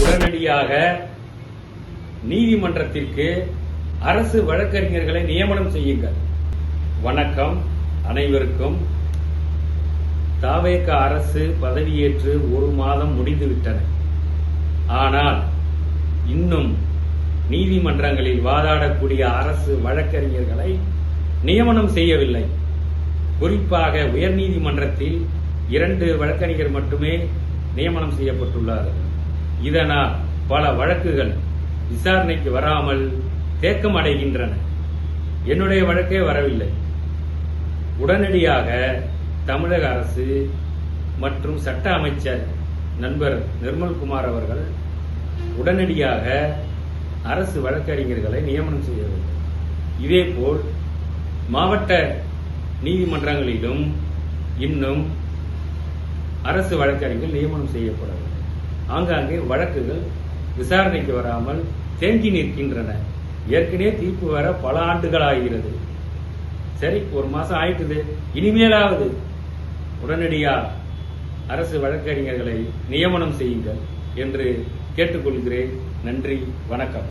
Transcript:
உடனடியாக நீதிமன்றத்திற்கு அரசு வழக்கறிஞர்களை நியமனம் செய்யுங்கள். வணக்கம் அனைவருக்கும். தாவேக அரசு பதவியேற்று 1 மாதம் முடிந்துவிட்டன. ஆனால் இன்னும் நீதிமன்றங்களில் வாதாடக்கூடிய அரசு வழக்கறிஞர்களை நியமனம் செய்யவில்லை. குறிப்பாக உயர்நீதிமன்றத்தில் 2 வழக்கறிஞர் மட்டுமே நியமனம் செய்யப்பட்டுள்ளார்கள். இதனால் பல வழக்குகள் விசாரணைக்கு வராமல் தேக்கம் அடைகின்றன. என்னுடைய வழக்கே வரவில்லை. உடனடியாக தமிழக அரசு மற்றும் சட்ட அமைச்சர் நண்பர் நிர்மல்குமார் அவர்கள் உடனடியாக அரசு வழக்கறிஞர்களை நியமனம் செய்ய வேண்டும். இதேபோல் மாவட்ட நீதிமன்றங்களிலும் இன்னும் அரசு வழக்கறிஞர்கள் நியமனம் செய்யப்பட வேண்டும். ஆங்காங்கே வழக்குகள் விசாரணைக்கு வராமல் தேங்கி நிற்கின்றன. ஏற்கனவே தீர்ப்பு வர பல ஆண்டுகள் ஆகிறது. சரி, 1 மாசம் ஆயிட்டுது. இனிமேலாவது உடனடியாக அரசு வழக்கறிஞர்களை நியமனம் செய்யுங்கள் என்று கேட்டுக்கொள்கிறேன். நன்றி, வணக்கம்.